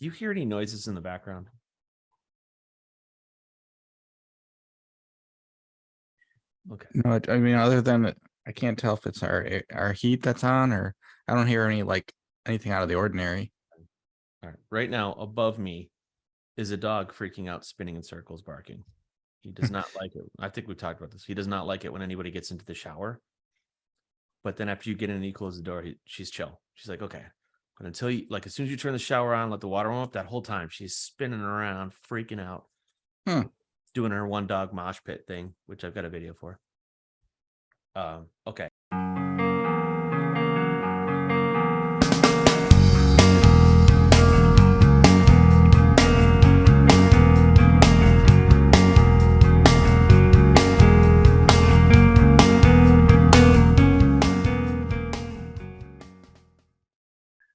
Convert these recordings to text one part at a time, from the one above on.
Do you hear any noises in the background? Okay. No, I mean, other than I can't tell if it's our heat that's on, or I don't hear any anything out of the ordinary. All right. Right now, above me is a dog freaking out, spinning in circles, barking. He does not like it. I think we've talked about this. He does not like it when anybody gets into the shower. But then after you get in and you close the door, she's chill. She's like, okay. But until you, like, as soon as you turn the shower on, let the water warm up, that whole time she's spinning around, freaking out, doing her one dog mosh pit thing, which I've got a video for. Okay.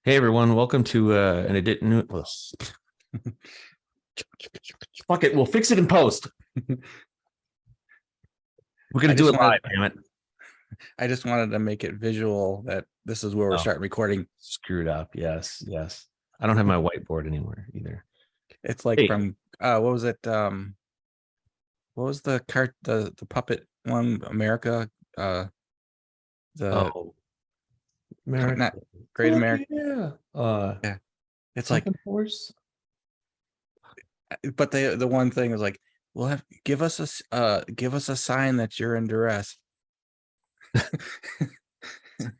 Hey everyone, welcome to an edition. Fuck it, we'll fix it in post. We're gonna do it live, damn it. I just wanted to make it visual that this is where we're starting recording. Screwed up. Yes. I don't have my whiteboard anymore either. It's like from what was it? What was the puppet one? America. America. Not Great America. Yeah. Yeah. It's like horse. But the one thing is like, we'll give us a sign that you're in duress.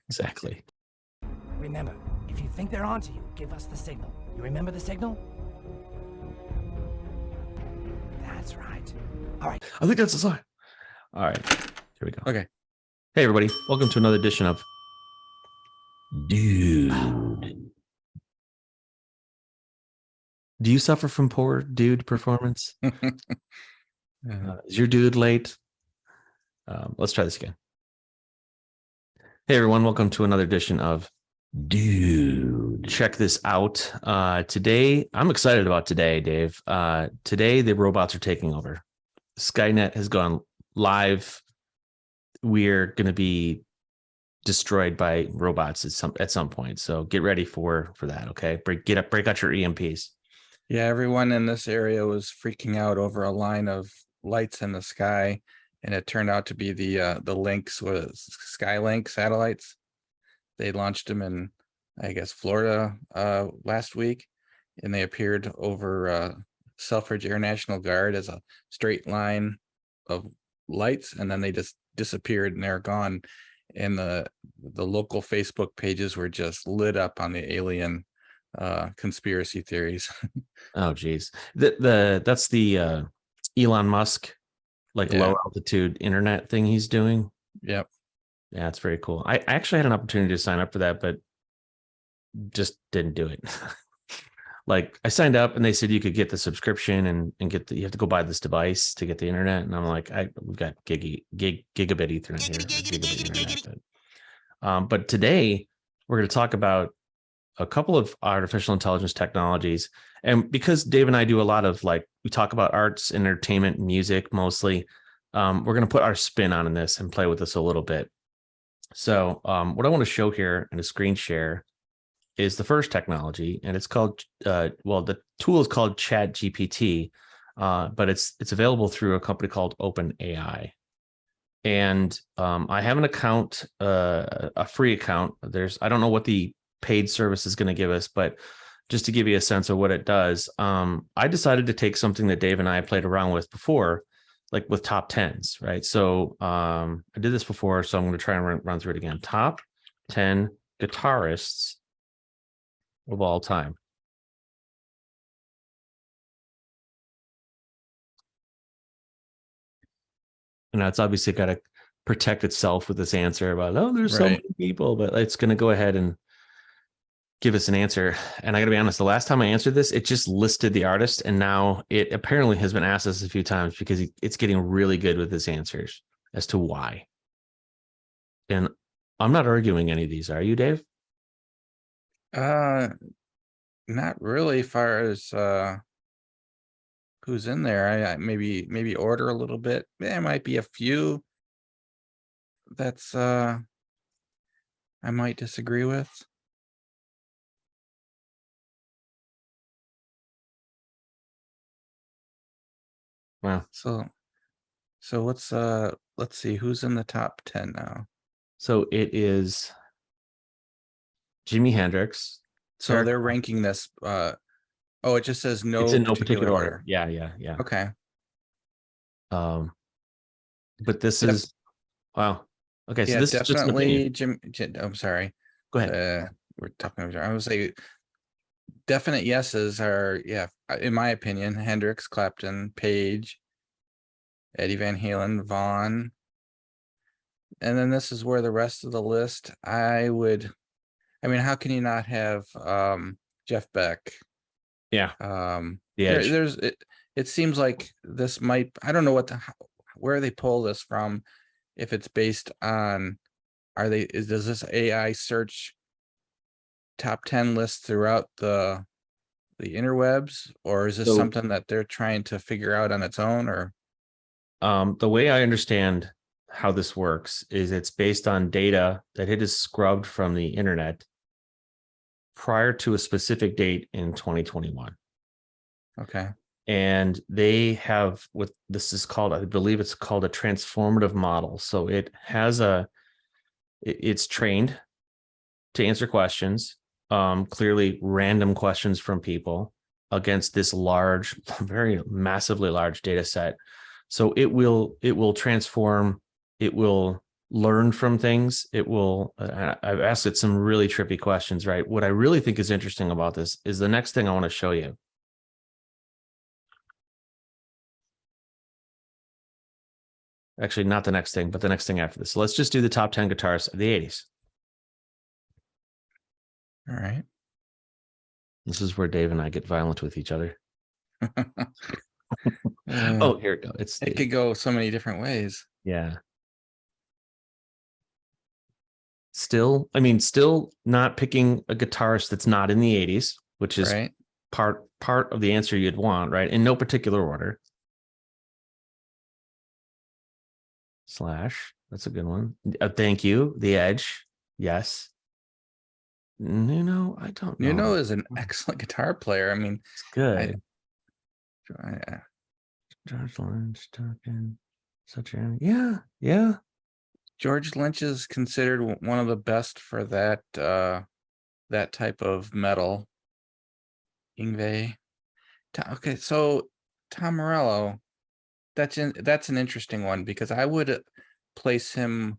Exactly. Remember, if you think they're onto you, give us the signal. You remember the signal? That's right. All right. I think that's a sign. All right. Here we go. Okay. Hey everybody, welcome to another edition of Dude. Do you suffer from poor dude performance? Is your dude late? Let's try this again. Hey everyone, welcome to another edition of Dude. Check this out. Today, I'm excited about today, Dave. Today, the robots are taking over. Skynet has gone live. We're going to be destroyed by robots at some point. So get ready for that. Okay, break out your EMPs. Yeah, everyone in this area was freaking out over a line of lights in the sky, and it turned out to be the Lynx, Skylink satellites. They launched them in, I guess, Florida last week, and they appeared over Selfridge Air National Guard as a straight line of lights, and then they just disappeared and they're gone. And the local Facebook pages were just lit up on the alien conspiracy theories. Oh geez, that's the Elon Musk low altitude internet thing he's doing. Yep. Yeah, it's very cool. I actually had an opportunity to sign up for that, but just didn't do it. Like I signed up and they said you could get the subscription and get you have to go buy this device to get the internet. And I'm like, we've got gigabit Ethernet here. Gigabit Ethernet. But today we're going to talk about a couple of artificial intelligence technologies. And because Dave and I do a lot of we talk about arts, entertainment, music mostly, we're going to put our spin on this and play with this a little bit. So what I want to show here in a screen share is the first technology, and it's called, the tool is called ChatGPT, but it's available through a company called OpenAI. And I have an account, a free account. I don't know what the paid service is going to give us, but just to give you a sense of what it does, I decided to take something that Dave and I played around with before, like with top 10s, right? So I did this before, so I'm going to try and run through it again. Top 10 guitarists of all time. And it's obviously got to protect itself with this answer about, there's so many people, but it's going to go ahead and give us an answer. And I got to be honest, the last time I answered this, it just listed the artist, and now it apparently has been asked this a few times because it's getting really good with its answers as to why. And I'm not arguing any of these, are you, Dave? Not really, far as who's in there. I maybe order a little bit. There might be a few that's I might disagree with. Wow. So what's let's see who's in the top 10 now. So it is Jimi Hendrix. So Eric, they're ranking this. Oh, it just says no it's in no particular particular order. order. Yeah. Okay. But this Def- is wow. Okay, so yeah, this is just an opinion. definitely. I'm sorry. Go ahead. We're talking about. I would say definite yeses are, yeah, in my opinion, Hendrix, Clapton, Page, Eddie Van Halen, Vaughn. And then this is where the rest of the list, I mean, how can you not have Jeff Beck? Yeah, the There, edge. it seems like this might, I don't know where they pull this from, if it's based on, does this AI search top 10 lists throughout the interwebs, or is this So something that they're trying to figure out on its own? Or the way I understand how this works is it's based on data that it is scrubbed from the internet prior to a specific date in 2021. okay, And they have what this is called, I believe it's called a transformative model. So it has it's trained to answer questions, clearly random questions from people against this large, very massively large data set. So it will transform, it will learn from things. It will, I've asked it some really trippy questions, right? What I really think is interesting about this is the next thing I want to show you. Actually, not the next thing, but the next thing after this. So let's just do the top 10 guitarists of the 80s. all right. This is where Dave and I get violent with each other. Uh, Oh, here we go. it could go so many different ways. Yeah. Still not picking a guitarist that's not in the 80s, which is Right. part of the answer you'd want, right? In no particular order. Slash, that's a good one. Thank you. The Edge. Yes. Nuno, I don't know. Nuno is an excellent guitar player. I mean, It's good. George Lynch, talking such a yeah. George Lynch is considered one of the best for that that type of metal. Yngwie. Okay, so Tom Morello, that's an interesting one, because I would place him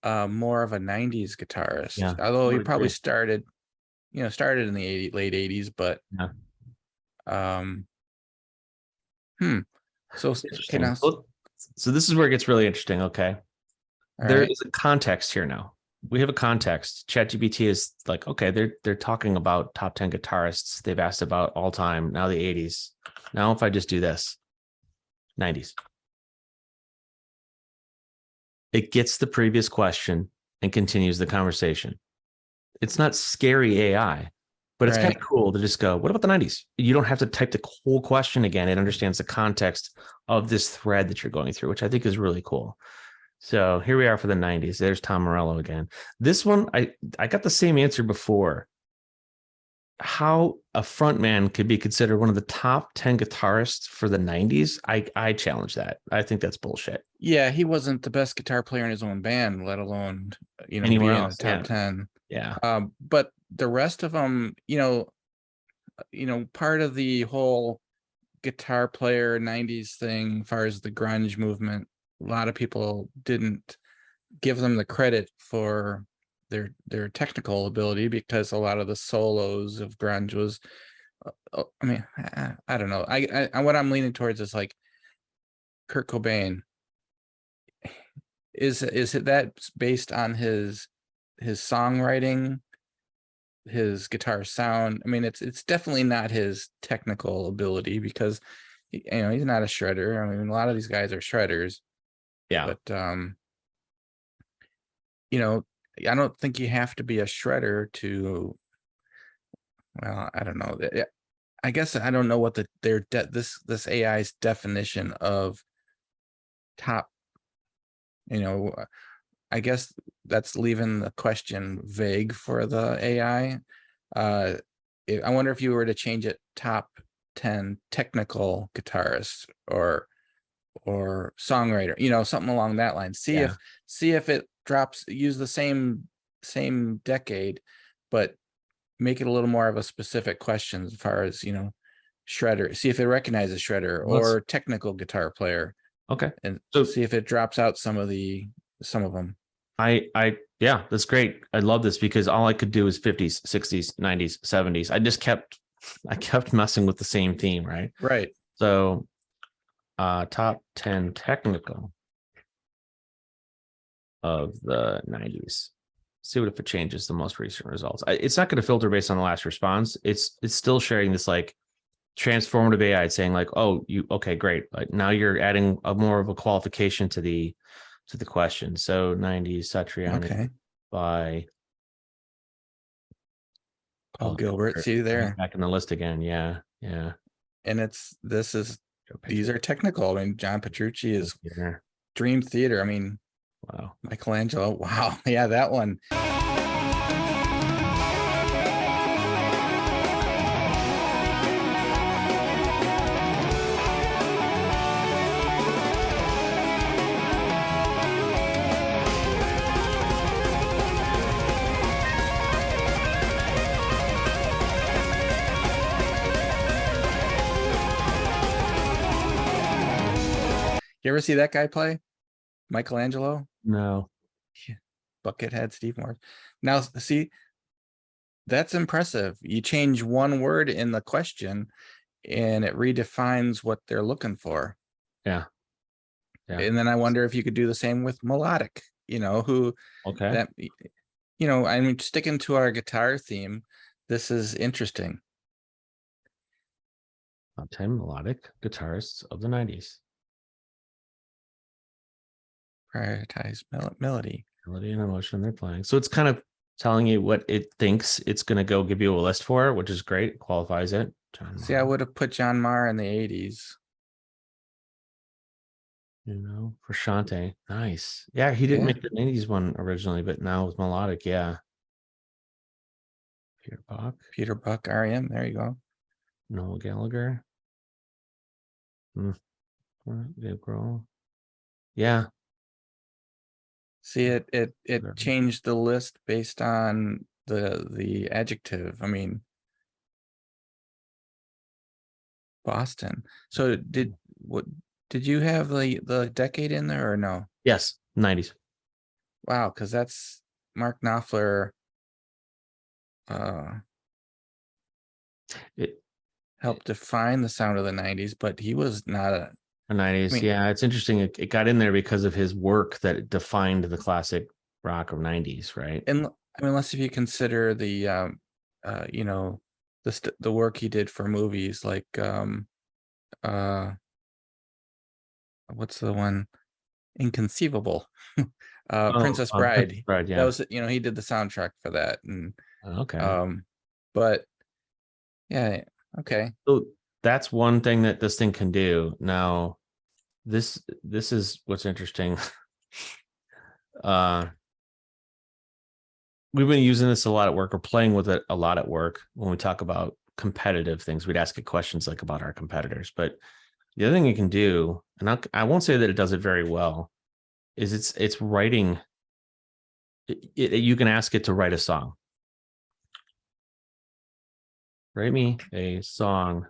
more of a 90s guitarist. Yeah, Although he would probably agree. started in the late 80s, but Yeah. So okay, now, So this is where it gets really interesting. Okay. all There right. is a context here now. We have a context. ChatGPT is like, okay, they're talking about top 10 guitarists. They've asked about all time, now the 80s. Now, if I just do this, 90s. It gets the previous question and continues the conversation. It's not scary AI, but it's kind of cool to just go, what about the 90s? You don't have to type the whole question again. It understands the context of this thread that you're going through, which I think is really cool. So here we are for the 90s. There's Tom Morello again. This one, I got the same answer before. How a frontman could be considered one of the top 10 guitarists for the 90s, I challenge that. I think that's bullshit. Yeah, he wasn't the best guitar player in his own band, let alone Anywhere be else, in the top 10. Yeah. But the rest of them, part of the whole guitar player 90s thing, as far as the grunge movement, a lot of people didn't give them the credit for their technical ability, because a lot of the solos of grunge was I mean, I don't know. I what I'm leaning towards is like Kurt Cobain. Is it that based on his songwriting, his guitar sound? I mean, it's definitely not his technical ability, because he's not a shredder. I mean, a lot of these guys are shredders. Yeah. But I don't think you have to be a shredder to, well, I don't know. I guess I don't know what this AI's definition of top, I guess that's leaving the question vague for the AI. I wonder if you were to change it top 10 technical guitarists or songwriter, something along that line. See if it drops, use the same decade, but make it a little more of a specific question as far as, shredder. See if it recognizes shredder or technical guitar player. Okay. And So see if it drops out some of them. Yeah, that's great. I love this because all I could do is 50s, 60s, 90s, 70s. I kept messing with the same theme, right? Right. So top 10 technical of the 90s. See what if it changes the most recent results. It's not going to filter based on the last response. It's still sharing this like transformative AI saying like, oh, okay, great. Like now you're adding more of a qualification to the question. So 90s Satriani Okay. by Paul Gilbert. See there. Back in the list again. Yeah. And these are technical. I mean, John Petrucci is Dream Theater. I mean, wow. Michelangelo. Wow. Yeah, that one. You ever see that guy play? Michelangelo? No. Buckethead Steve Morse. Now, see, that's impressive. You change one word in the question and it redefines what they're looking for. Yeah. And then I wonder if you could do the same with melodic, Okay. I mean, sticking to our guitar theme, this is interesting. Top 10 melodic guitarists of the 90s. Prioritize melody and emotion they're playing. So it's kind of telling you what it thinks it's going to go give you a list for, which is great. It qualifies it. See, I would have put John Maher in the 80s. For Shante. Nice. Yeah, he didn't make the 90s one originally, but now with melodic, yeah. Peter Buck, REM. There you go. Noel Gallagher. Dave Grohl. Yeah. See, it changed the list based on the adjective. I mean, Boston. So did you have the decade in there or no? Yes, 90s. Wow, because that's Mark Knopfler. It helped define the sound of the 90s, but he was not a 90s. Yeah, it's interesting. It got in there because of his work that defined the classic rock of 90s, right? And I mean, unless if you consider the the work he did for movies like what's the one? Inconceivable. Princess Bride. Princess Bride, yeah. That was, he did the soundtrack for that. And okay. But yeah, okay. So that's one thing that this thing can do. Now, this is what's interesting. We've been using this a lot at work or playing with it a lot at work when we talk about competitive things. We'd ask it questions like about our competitors. But the other thing you can do, and I won't say that it does it very well, is it's writing. You can ask it to write a song. Write me a song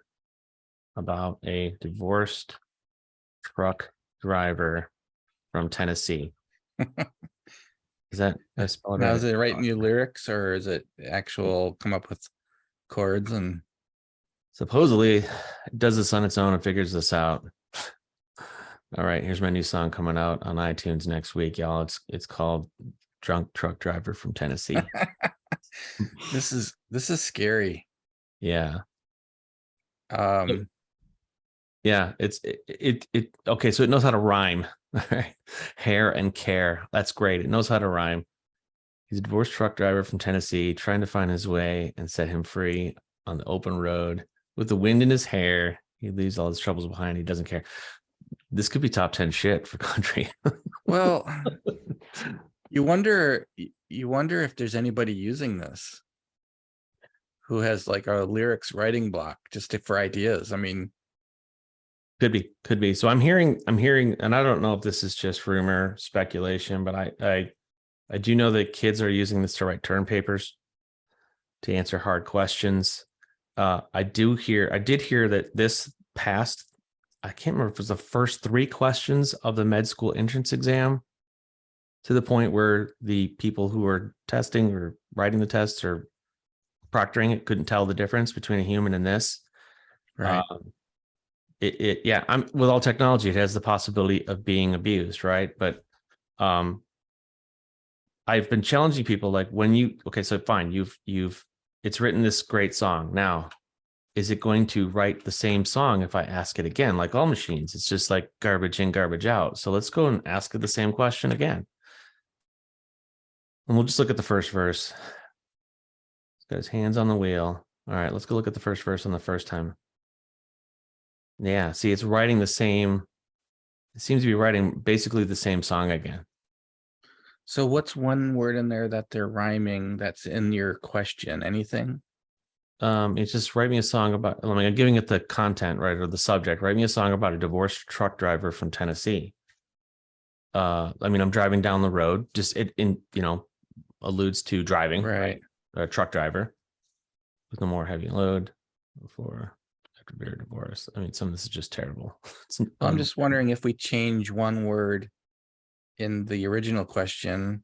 about a divorced truck driver from Tennessee. Is that spelled now right? is it writing you lyrics or is it actual come up with chords? And supposedly it does this on its own and figures this out. All right, here's my new song coming out on iTunes next week, y'all. It's called Drunk Truck Driver from Tennessee. This is scary. Yeah. Yeah, it okay, so it knows how to rhyme. All right. Hair and care. That's great. It knows how to rhyme. He's a divorced truck driver from Tennessee trying to find his way and set him free on the open road. With the wind in his hair, he leaves all his troubles behind. He doesn't care. This could be top 10 shit for country. Well, you wonder if there's anybody using this. who has like a lyrics writing block for ideas. I mean, Could be. So I'm hearing, and I don't know if this is just rumor speculation, but I do know that kids are using this to write term papers, to answer hard questions. I did hear that this passed. I can't remember if it was the first 3 questions of the med school entrance exam, to the point where the people who were testing or writing the tests or proctoring it couldn't tell the difference between a human and this. right. I'm with all technology, it has the possibility of being abused, right? But I've been challenging people, like, so fine, it's written this great song. Now, is it going to write the same song if I ask it again? Like all machines, it's just like garbage in, garbage out. So let's go and ask it the same question again. And we'll just look at the first verse. He's got his hands on the wheel. All right, let's go look at the first verse on the first time. Yeah, see, it's writing the same. It seems to be writing basically the same song again. So what's one word in there that they're rhyming that's in your question? Anything? It's just write me a song about, I mean, I'm giving it the content, right, or the subject. Write me a song about a divorced truck driver from Tennessee. I mean, I'm driving down the road. Just alludes to driving, Right. A truck driver with no more heavy load before after bitter divorce. I mean, some of this is just terrible. I'm just wondering if we change one word in the original question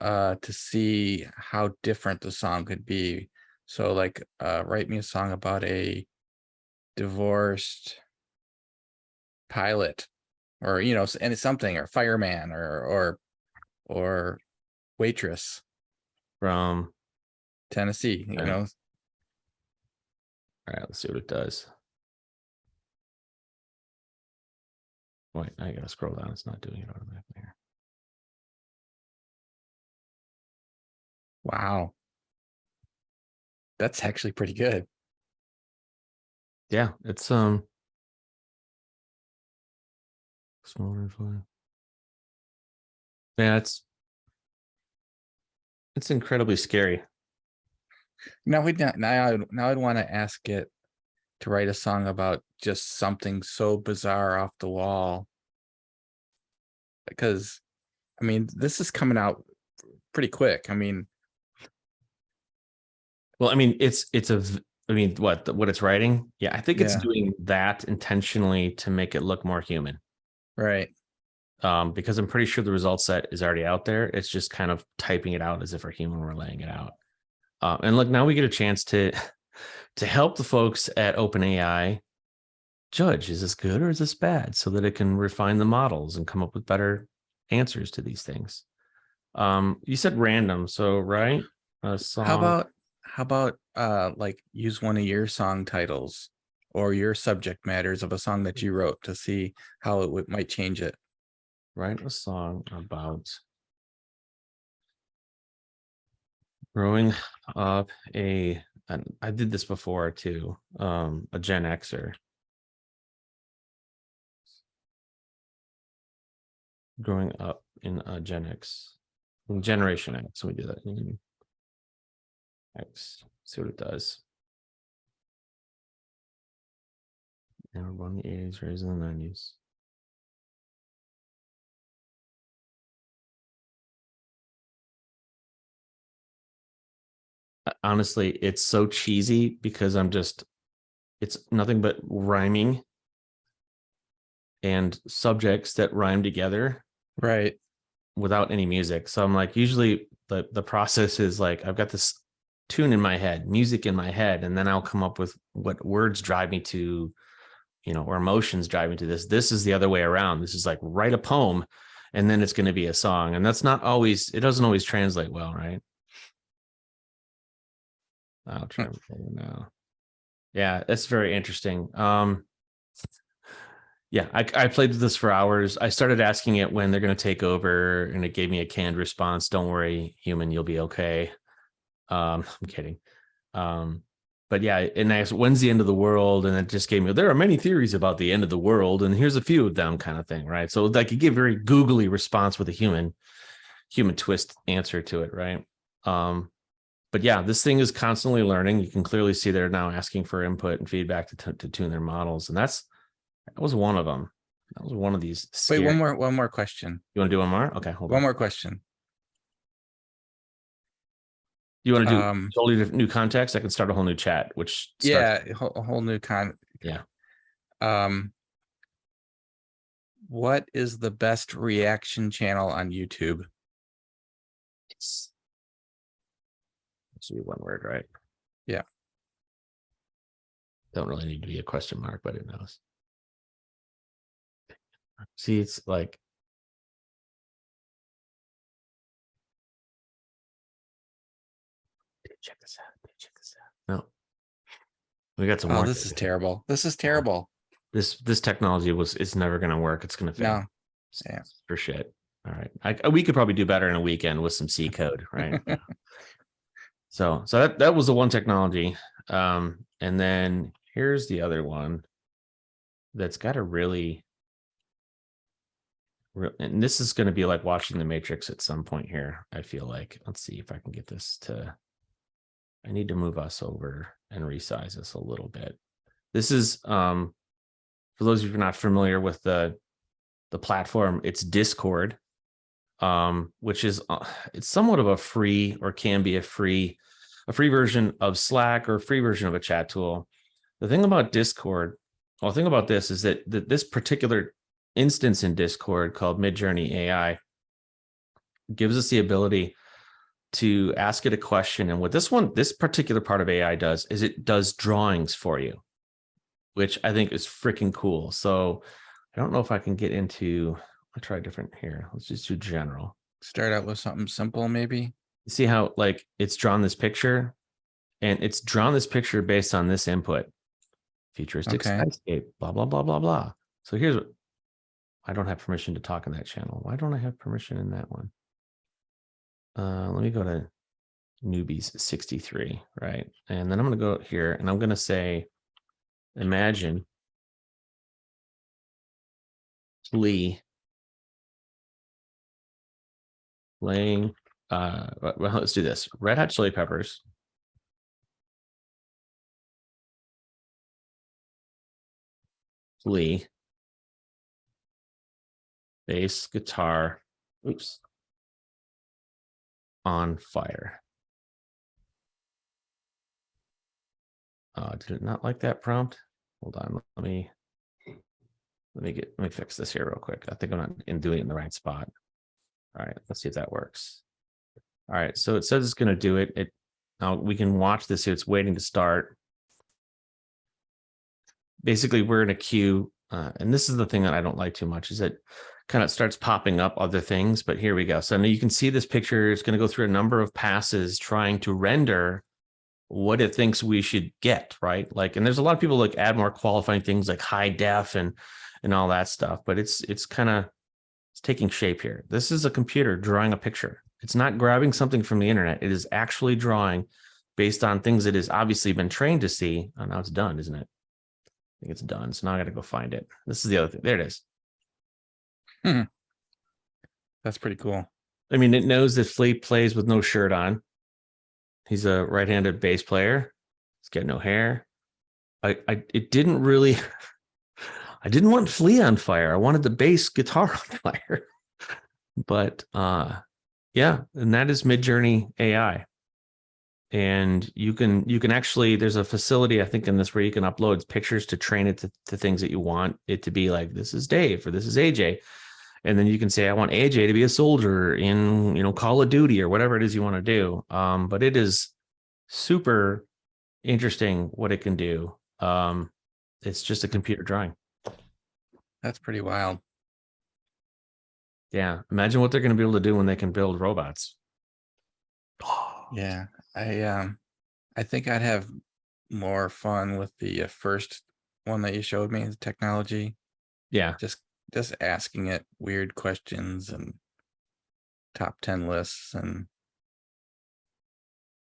to see how different the song could be. So like write me a song about a divorced pilot, or and it's something, or fireman, or waitress from Tennessee, All right, let's see what it does. Wait, I gotta scroll down. It's not doing it automatically here. Wow. That's actually pretty good. Yeah, it's smaller fun. Yeah, it's incredibly scary. Now I'd want to ask it to write a song about just something so bizarre off the wall. Because I mean, this is coming out pretty quick. I mean, well, I mean, what it's writing. Yeah, I think it's doing that intentionally to make it look more human. Right. Because I'm pretty sure the result set is already out there. It's just kind of typing it out as if a human were laying it out. And look, now we get a chance to help the folks at OpenAI judge, is this good or is this bad, so that it can refine the models and come up with better answers to these things. You said random, so right? A song. How about like use one of your song titles or your subject matters of a song that you wrote to see how it might change it. Write a song about growing up and I did this before too, a Gen Xer. Growing up in Gen X, Generation X. We do that. X. See what it does. And we're born in the 80s, raised in the 90s. Honestly, it's so cheesy because it's nothing but rhyming and subjects that rhyme together. Right. Without any music. So I'm like, usually the process is like, I've got this tune in my head, music in my head, and then I'll come up with what words drive me to, or emotions drive me to this. This is the other way around. This is like write a poem and then it's going to be a song. And that's not always, it doesn't always translate well, right? I'll try now. Yeah, that's very interesting. Yeah, I played with this for hours. I started asking it when they're going to take over, and it gave me a canned response. Don't worry, human, you'll be okay. I'm kidding. But yeah, and I asked, when's the end of the world? And it just gave me, there are many theories about the end of the world, and here's a few of them, kind of thing, right? So like, you give a very googly response with a human twist answer to it, right? but yeah, this thing is constantly learning. You can clearly see they're now asking for input and feedback to tune their models. And that was one of them. That was one of these. Wait, scary- one more question. You want to do one more? Okay, hold One on. more question. You want to do totally different, new context? I can start a whole new chat, which starts, Yeah, a whole new yeah. What is the best reaction channel on YouTube? It's one word, right? Yeah. Don't really need to be a question mark, but it knows. See, it's like check this out. Check this out. No. We got some Oh, more. this is terrible. This is terrible. This technology is never going to work. It's going to fail. No. Yeah. For shit. All right. We could probably do better in a weekend with some C code, right? So that was the one technology. And then here's the other one that's got a really, and this is going to be like watching the Matrix at some point here. I feel like, let's see if I can get this to, I need to move us over and resize this a little bit. This is, for those of you who are not familiar with the platform, it's Discord, which is, it's somewhat of a free, or can be a free version of Slack, or a free version of a chat tool. The thing about Discord, well, the thing about this is that this particular instance in Discord called MidJourney AI gives us the ability to ask it a question. And what this particular part of AI does is it does drawings for you, which I think is freaking cool. So I don't know if I can get into, I'll try different here. Let's just do general. Start out with something simple, maybe. See how like it's drawn this picture, and it's drawn this picture based on this input. Futuristic skyscape, blah, blah, blah, blah, blah. So here's what, I don't have permission to talk in that channel. Why don't I have permission in that one? Let me go to newbies 63, right? And then I'm going to go here and I'm going to say, imagine Lee playing, well, let's do this. Red Hot Chili Peppers. Lee. Bass, guitar, oops. On fire. Did it not like that prompt? Hold on, let me fix this here real quick. I think I'm not doing it in the right spot. All right, let's see if that works. All right, so it says it's going to do it. Now we can watch this here. It's waiting to start. Basically, we're in a queue, and this is the thing that I don't like too much, is that kind of starts popping up other things. But here we go. So now you can see this picture. It's going to go through a number of passes trying to render what it thinks we should get, right? Like, and there's a lot of people like add more qualifying things like high def and all that stuff, but it's kind of, it's taking shape here. This is a computer drawing a picture. It's not grabbing something from the internet. It is actually drawing based on things it has obviously been trained to see. Oh, now it's done, isn't it? I think it's done. So now I got to go find it. This is the other thing. There it is. That's pretty cool. I mean, it knows that Flea plays with no shirt on. He's a right-handed bass player. He's got no hair. It didn't really, I didn't want Flea on fire. I wanted the bass guitar on fire. But yeah, and that is MidJourney AI. And you can actually, there's a facility, I think, in this where you can upload pictures to train it to things that you want it to be like, this is Dave or this is AJ. And then you can say, I want AJ to be a soldier in, Call of Duty or whatever it is you want to do. But it is super interesting what it can do. It's just a computer drawing. That's pretty wild. Yeah. Imagine what they're going to be able to do when they can build robots. Yeah. I think I'd have more fun with the first one that you showed me, the technology. Yeah. Just asking it weird questions and top 10 lists. And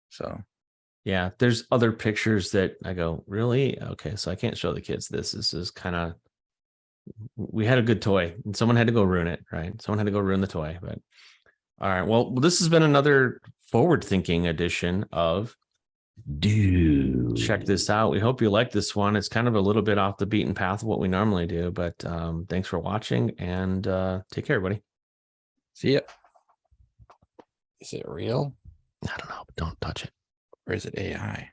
so, yeah, there's other pictures that I go, really? Okay. So I can't show the kids this. This is kind of, we had a good toy and someone had to go ruin it, right? Someone had to go ruin the toy, but All right. Well, this has been another forward-thinking edition of Dude. Check This Out. We hope you like this one. It's kind of a little bit off the beaten path of what we normally do, but thanks for watching and take care, everybody. See ya. Is it real I don't know. Don't touch it. or is it AI?